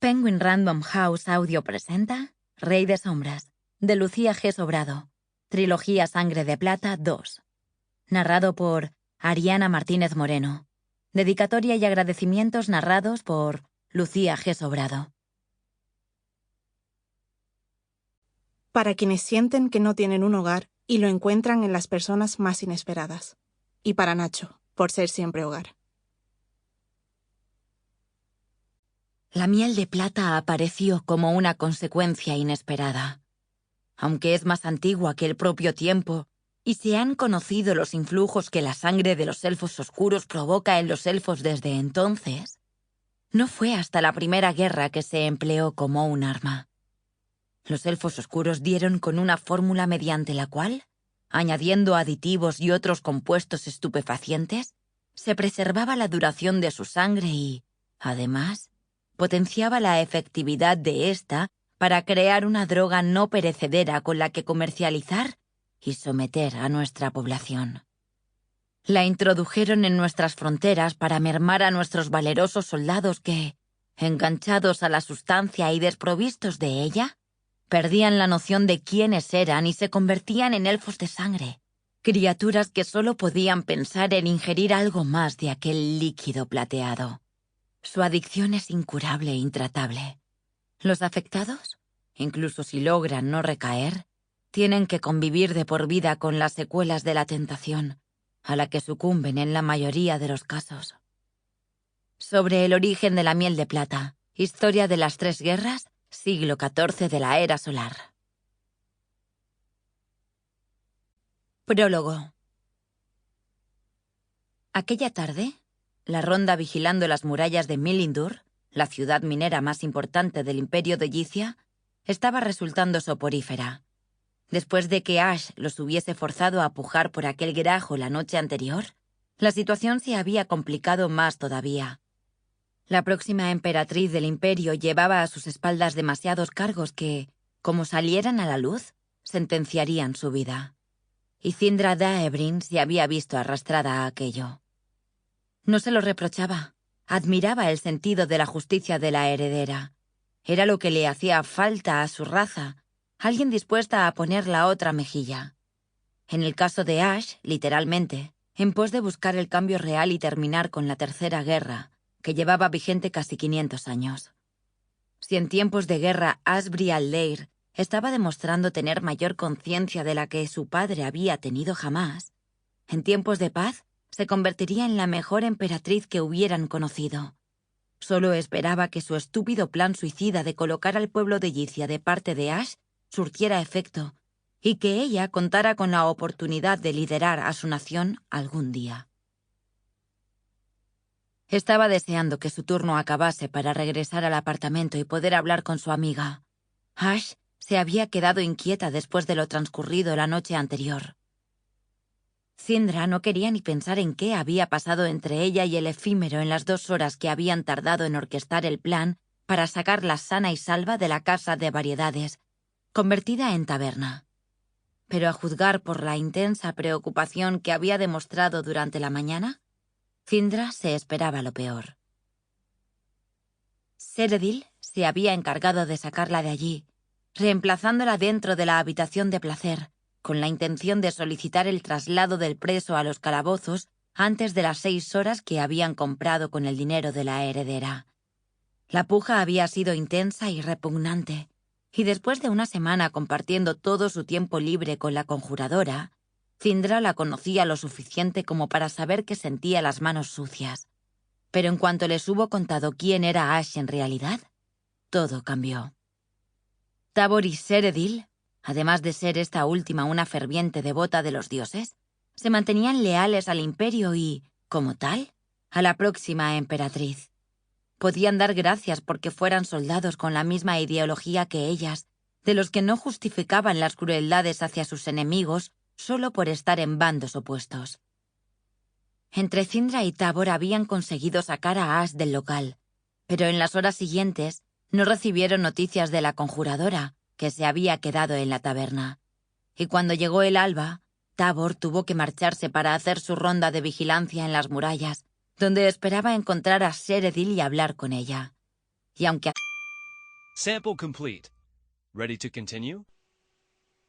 Penguin Random House Audio presenta Rey de Sombras, de Lucía G. Sobrado, Trilogía Sangre de Plata 2. Narrado por Ariana Martínez Moreno. Dedicatoria y agradecimientos narrados por Lucía G. Sobrado. Para quienes sienten que no tienen un hogar y lo encuentran en las personas más inesperadas. Y para Nacho, por ser siempre hogar. La miel de plata apareció como una consecuencia inesperada. Aunque es más antigua que el propio tiempo, y se han conocido los influjos que la sangre de los elfos oscuros provoca en los elfos desde entonces, no fue hasta la Primera Guerra que se empleó como un arma. Los elfos oscuros dieron con una fórmula mediante la cual, añadiendo aditivos y otros compuestos estupefacientes, se preservaba la duración de su sangre y, además, potenciaba la efectividad de esta para crear una droga no perecedera con la que comercializar y someter a nuestra población. La introdujeron en nuestras fronteras para mermar a nuestros valerosos soldados que, enganchados a la sustancia y desprovistos de ella, perdían la noción de quiénes eran y se convertían en elfos de sangre, criaturas que solo podían pensar en ingerir algo más de aquel líquido plateado. Su adicción es incurable e intratable. Los afectados, incluso si logran no recaer, tienen que convivir de por vida con las secuelas de la tentación, a la que sucumben en la mayoría de los casos. Sobre el origen de la miel de plata, historia de las Tres Guerras, siglo XIV de la Era Solar. Prólogo. Aquella tarde, la ronda vigilando las murallas de Milindur, la ciudad minera más importante del imperio de Yithia, estaba resultando soporífera. Después de que Ash los hubiese forzado a pujar por aquel grajo la noche anterior, la situación se había complicado más todavía. La próxima emperatriz del imperio llevaba a sus espaldas demasiados cargos que, como salieran a la luz, sentenciarían su vida. Y Cyndra Daebrin se había visto arrastrada a aquello. No se lo reprochaba. Admiraba el sentido de la justicia de la heredera. Era lo que le hacía falta a su raza, alguien dispuesta a poner la otra mejilla. En el caso de Ash, literalmente, en pos de buscar el cambio real y terminar con la Tercera Guerra, que llevaba vigente casi 500 años. Si en tiempos de guerra Asbri al-Leir estaba demostrando tener mayor conciencia de la que su padre había tenido jamás, en tiempos de paz se convertiría en la mejor emperatriz que hubieran conocido. Solo esperaba que su estúpido plan suicida de colocar al pueblo de Yithia de parte de Ash surtiera efecto, y que ella contara con la oportunidad de liderar a su nación algún día. Estaba deseando que su turno acabase para regresar al apartamento y poder hablar con su amiga. Ash se había quedado inquieta después de lo transcurrido la noche anterior. Cyndra no quería ni pensar en qué había pasado entre ella y el efímero en las 2 horas que habían tardado en orquestar el plan para sacarla sana y salva de la casa de variedades, convertida en taberna. Pero a juzgar por la intensa preocupación que había demostrado durante la mañana, Cyndra se esperaba lo peor. Céredil se había encargado de sacarla de allí, reemplazándola dentro de la habitación de placer, con la intención de solicitar el traslado del preso a los calabozos antes de las 6 horas que habían comprado con el dinero de la heredera. La puja había sido intensa y repugnante, y después de una semana compartiendo todo su tiempo libre con la conjuradora, Cyndra la conocía lo suficiente como para saber que sentía las manos sucias. Pero en cuanto les hubo contado quién era Ash en realidad, todo cambió. Tabor y Céredil, además de ser esta última una ferviente devota de los dioses, se mantenían leales al imperio y, como tal, a la próxima emperatriz. Podían dar gracias porque fueran soldados con la misma ideología que ellas, de los que no justificaban las crueldades hacia sus enemigos solo por estar en bandos opuestos. Entre Cyndra y Tabor habían conseguido sacar a Ash del local, pero en las horas siguientes no recibieron noticias de la conjuradora, que se había quedado en la taberna. Y cuando llegó el alba, Tabor tuvo que marcharse para hacer su ronda de vigilancia en las murallas, donde esperaba encontrar a Céredil y hablar con ella. Y aunque Sample complete. Ready to continue?